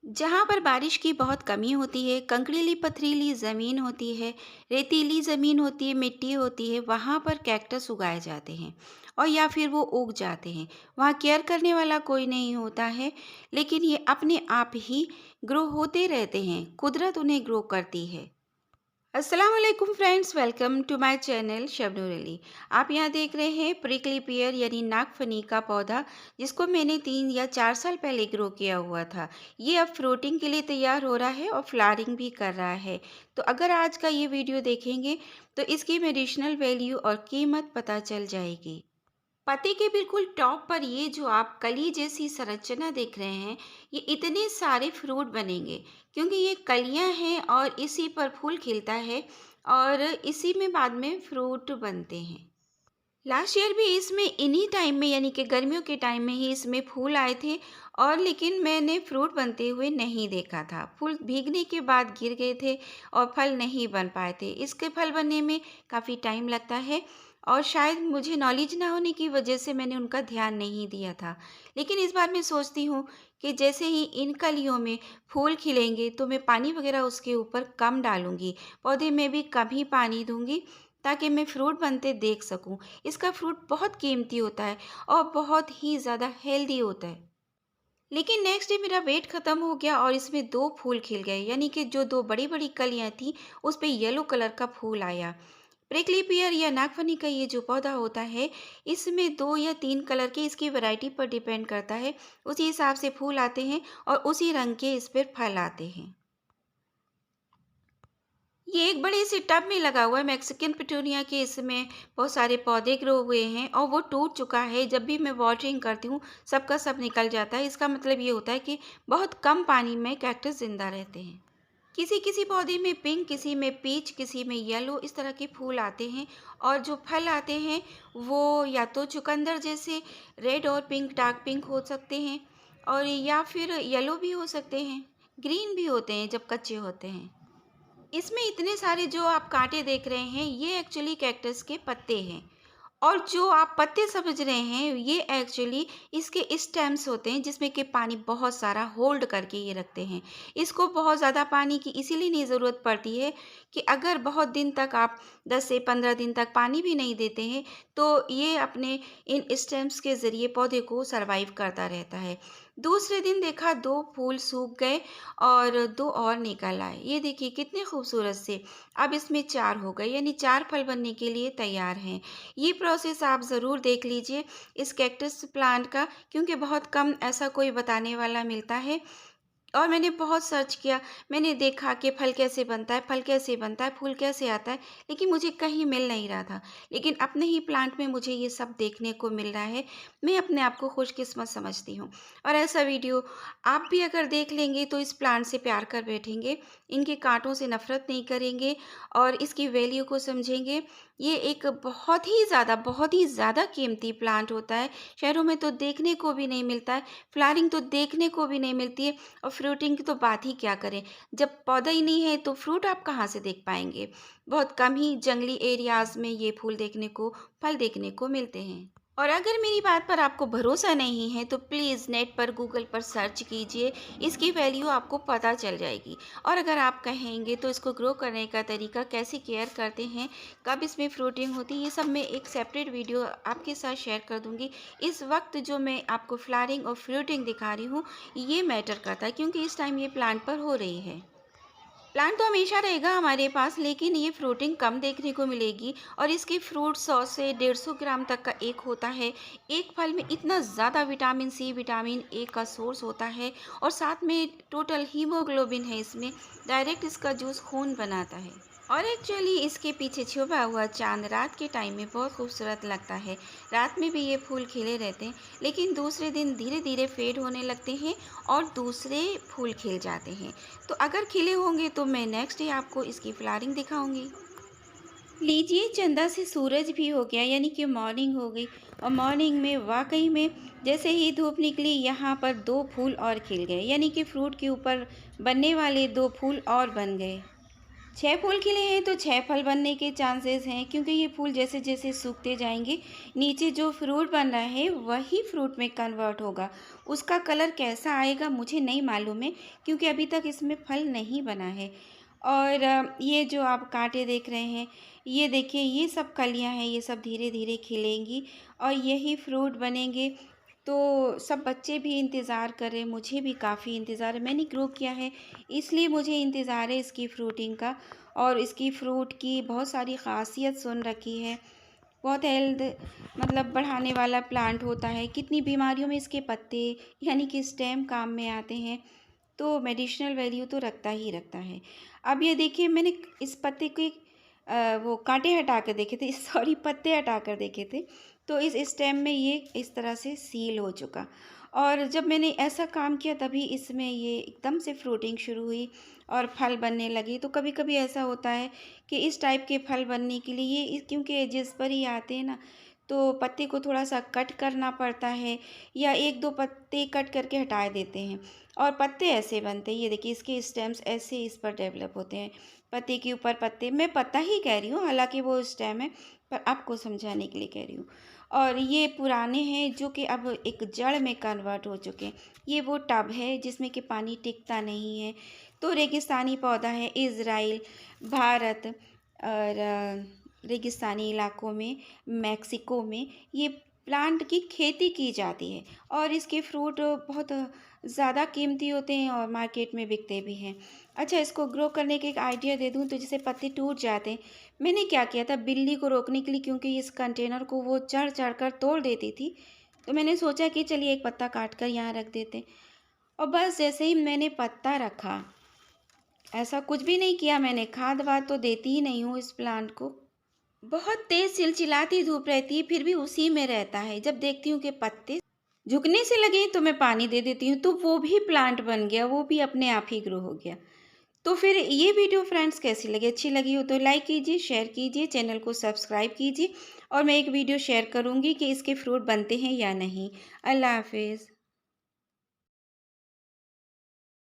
जहाँ पर बारिश की बहुत कमी होती है, कंकड़ीली पथरीली ज़मीन होती है, रेतीली ज़मीन होती है, मिट्टी होती है, वहाँ पर कैक्टस उगाए जाते हैं और या फिर वो उग जाते हैं। वहाँ केयर करने वाला कोई नहीं होता है, लेकिन ये अपने आप ही ग्रो होते रहते हैं, कुदरत उन्हें ग्रो करती है। अस्सलाम वालेकुम friends, welcome to my channel Shabnoor Ali. आप यहाँ देख रहे हैं प्रिकली पियर यानी नागफनी का पौधा, जिसको मैंने 3 या 4 साल पहले ग्रो किया हुआ था। ये अब फ्रूटिंग के लिए तैयार हो रहा है और फ्लावरिंग भी कर रहा है। तो अगर आज का ये वीडियो देखेंगे तो इसकी मेडिसिनल वैल्यू और कीमत पता चल जाएगी। पत्ते के बिल्कुल टॉप पर ये जो आप कली जैसी संरचना देख रहे हैं, ये इतने सारे फ्रूट बनेंगे क्योंकि ये कलियां हैं और इसी पर फूल खिलता है और इसी में बाद में फ्रूट बनते हैं। लास्ट ईयर भी इसमें इन्हीं टाइम में यानी कि गर्मियों के टाइम में ही इसमें फूल आए थे और लेकिन मैंने फ्रूट बनते हुए नहीं देखा था। फूल भीगने के बाद गिर गए थे और फल नहीं बन पाए थे। इसके फल बनने में काफ़ी टाइम लगता है और शायद मुझे नॉलेज ना होने की वजह से मैंने उनका ध्यान नहीं दिया था। लेकिन इस बार मैं सोचती हूँ कि जैसे ही इन कलियों में फूल खिलेंगे तो मैं पानी वगैरह उसके ऊपर कम डालूँगी। पौधे में भी कम ही पानी दूँगी ताकि मैं फ्रूट बनते देख सकूं। इसका फ्रूट बहुत कीमती होता है और बहुत ही ज़्यादा हेल्दी होता है। लेकिन नेक्स्ट डे मेरा वेट ख़त्म हो गया और इसमें 2 फूल खिल गए, यानी कि जो 2 बड़ी-बड़ी कलियाँ थीं, उस पे येलो कलर का फूल आया। प्रिकली पियर या नागफनी का ये जो पौधा होता है, इसमें 2 या 3 कलर के इसकी वैरायटी पर डिपेंड करता है, उसी हिसाब से फूल आते हैं और उसी रंग के इस पर फल आते हैं। ये एक बड़े से टब में लगा हुआ है मैक्सिकन पिटूनिया के। इसमें बहुत सारे पौधे ग्रो हुए हैं और वो टूट चुका है। जब भी मैं वाटरिंग करती हूँ सब का सब निकल जाता है। इसका मतलब ये होता है कि बहुत कम पानी में कैक्टस जिंदा रहते हैं। किसी किसी पौधे में पिंक, किसी में पीच, किसी में येलो, इस तरह के फूल आते हैं और जो फल आते हैं वो या तो चुकंदर जैसे रेड और पिंक, डार्क पिंक हो सकते हैं और या फिर येलो भी हो सकते हैं, ग्रीन भी होते हैं जब कच्चे होते हैं। इसमें इतने सारे जो आप कांटे देख रहे हैं ये एक्चुअली कैक्टस के पत्ते हैं और जो आप पत्ते समझ रहे हैं ये एक्चुअली इसके स्टेम्स होते हैं जिसमें कि पानी बहुत सारा होल्ड करके ये रखते हैं। इसको बहुत ज़्यादा पानी की इसीलिए नहीं ज़रूरत पड़ती है कि अगर बहुत दिन तक आप 10 से 15 दिन तक पानी भी नहीं देते हैं तो ये अपने इन स्टेम्स के ज़रिए पौधे को सरवाइव करता रहता है। दूसरे दिन देखा 2 फूल सूख गए और 2 और निकल आए। ये देखिए कितने खूबसूरत से। अब इसमें 4 हो गए यानी 4 फल बनने के लिए तैयार हैं। ये प्रोसेस आप ज़रूर देख लीजिए इस कैक्टस प्लांट का, क्योंकि बहुत कम ऐसा कोई बताने वाला मिलता है और मैंने बहुत सर्च किया। मैंने देखा कि फल कैसे बनता है, फल कैसे बनता है, फूल कैसे आता है, लेकिन मुझे कहीं मिल नहीं रहा था। लेकिन अपने ही प्लांट में मुझे ये सब देखने को मिल रहा है। मैं अपने आप को खुशकिस्मत समझती हूँ और ऐसा वीडियो आप भी अगर देख लेंगे तो इस प्लांट से प्यार कर बैठेंगे, इनके कांटों से नफ़रत नहीं करेंगे और इसकी वैल्यू को समझेंगे। ये एक बहुत ही ज़्यादा कीमती प्लांट होता है। शहरों में तो देखने को भी नहीं मिलता है, फ्लावरिंग तो देखने को भी नहीं मिलती है और फ्रूटिंग की तो बात ही क्या करें। जब पौधा ही नहीं है तो फ्रूट आप कहाँ से देख पाएंगे। बहुत कम ही जंगली एरियाज़ में ये फूल देखने को, फल देखने को मिलते हैं। और अगर मेरी बात पर आपको भरोसा नहीं है तो प्लीज़ नेट पर, गूगल पर सर्च कीजिए, इसकी वैल्यू आपको पता चल जाएगी। और अगर आप कहेंगे तो इसको ग्रो करने का तरीका, कैसे केयर करते हैं, कब इसमें फ्रूटिंग होती है, ये सब मैं एक सेपरेट वीडियो आपके साथ शेयर कर दूंगी। इस वक्त जो मैं आपको फ्लावरिंग और फ्रूटिंग दिखा रही हूँ ये मैटर करता है क्योंकि इस टाइम ये प्लांट पर हो रही है। प्लांट तो हमेशा रहेगा हमारे पास, लेकिन ये फ्रूटिंग कम देखने को मिलेगी और इसके फ्रूट 100 से 150 ग्राम तक का एक होता है। एक फल में इतना ज़्यादा विटामिन सी, विटामिन ए का सोर्स होता है और साथ में टोटल हीमोग्लोबिन है इसमें। डायरेक्ट इसका जूस खून बनाता है और एक्चुअली इसके पीछे छुपा हुआ चांद रात के टाइम में बहुत खूबसूरत लगता है। रात में भी ये फूल खिले रहते हैं लेकिन दूसरे दिन धीरे धीरे फेड होने लगते हैं और दूसरे फूल खिल जाते हैं। तो अगर खिले होंगे तो मैं नेक्स्ट डे आपको इसकी फ्लावरिंग दिखाऊंगी। लीजिए चंदा से सूरज भी हो गया यानी कि मॉर्निंग हो गई और मॉर्निंग में वाकई में जैसे ही धूप निकली यहाँ पर 2 फूल और खिल गए, यानी कि फ्रूट के ऊपर बनने वाले 2 फूल और बन गए। 6 फूल खिले हैं तो 6 फल बनने के चांसेस हैं, क्योंकि ये फूल जैसे-जैसे सूखते जाएँगे, नीचे जो फ्रूट बन रहा है वही फ्रूट में कन्वर्ट होगा। उसका कलर कैसा आएगा मुझे नहीं मालूम है, क्योंकि अभी तक इसमें फल नहीं बना है। और ये जो आप कांटे देख रहे हैं, ये देखिए ये सब कलियाँ हैं, ये सब धीरे-धीरे खिलेंगी और यही फ्रूट बनेंगे। तो सब बच्चे भी इंतज़ार कर रहे हैं, मुझे भी काफ़ी इंतज़ार है। मैंने ग्रो किया है, इसलिए मुझे इंतज़ार है इसकी फ्रूटिंग का। और इसकी फ्रूट की बहुत सारी ख़ासियत सुन रखी है। बहुत हेल्थ मतलब बढ़ाने वाला प्लांट होता है, कितनी बीमारियों में इसके पत्ते यानी कि स्टेम काम में आते हैं। तो मेडिसिनल वैल्यू तो रखता ही रखता है। अब ये देखिए मैंने इस पत्ते के वो कांटे हटा कर देखे थे, सॉरी पत्ते हटा कर देखे थे, तो इस स्टेम में ये इस तरह से सील हो चुका। और जब मैंने ऐसा काम किया तभी इसमें ये एकदम से फ्रूटिंग शुरू हुई और फल बनने लगे। तो कभी-कभी ऐसा होता है कि इस टाइप के फल बनने के लिए ये क्योंकि एजेस पर ही आते हैं ना, तो पत्ते को थोड़ा-सा कट करना पड़ता है या 1-2 पत्ते कट करके हटा देते हैं और पत्ते ऐसे बनते हैं। ये देखिए इसके स्टेम्स ऐसे इस पर डेवलप होते हैं, पत्ते के ऊपर पत्ते। मैं पत्ता ही कह रही हूँ, हालाँकि वो स्टेम है, पर आपको समझाने के लिए कह रही हूँ। और ये पुराने हैं जो कि अब एक जड़ में कन्वर्ट हो चुके हैं। ये वो टब है जिसमें कि पानी टिकता नहीं है। तो रेगिस्तानी पौधा है, इज़राइल, भारत और रेगिस्तानी इलाकों में, मेक्सिको में ये प्लांट की खेती की जाती है और इसके फ्रूट बहुत ज़्यादा कीमती होते हैं और मार्केट में बिकते भी हैं। अच्छा, इसको ग्रो करने के एक आइडिया दे दूँ तो जैसे पत्ते टूट जाते हैं, मैंने क्या किया था बिल्ली को रोकने के लिए, क्योंकि इस कंटेनर को वो चढ़-चढ़ कर तोड़ देती थी, तो मैंने सोचा कि चलिए एक पत्ता काट कर यहाँ रख देते हैं। और बस जैसे ही मैंने पत्ता रखा, ऐसा कुछ भी नहीं किया मैंने, खाद-वाद तो देती ही नहीं हूँ इस प्लांट को। बहुत तेज़ चिलचिलाती धूप रहती है, फिर भी उसी में रहता है। जब देखती हूँ कि पत्ते झुकने से लगे तो मैं पानी दे देती हूँ, तो वो भी प्लांट बन गया, वो भी अपने आप ही ग्रो हो गया। तो फिर ये वीडियो फ्रेंड्स कैसी लगी? अच्छी लगी हो तो लाइक कीजिए, शेयर कीजिए, चैनल को सब्सक्राइब कीजिए और मैं एक वीडियो शेयर करूँगी कि इसके फ्रूट बनते हैं या नहीं। अल्लाह हाफ़िज़।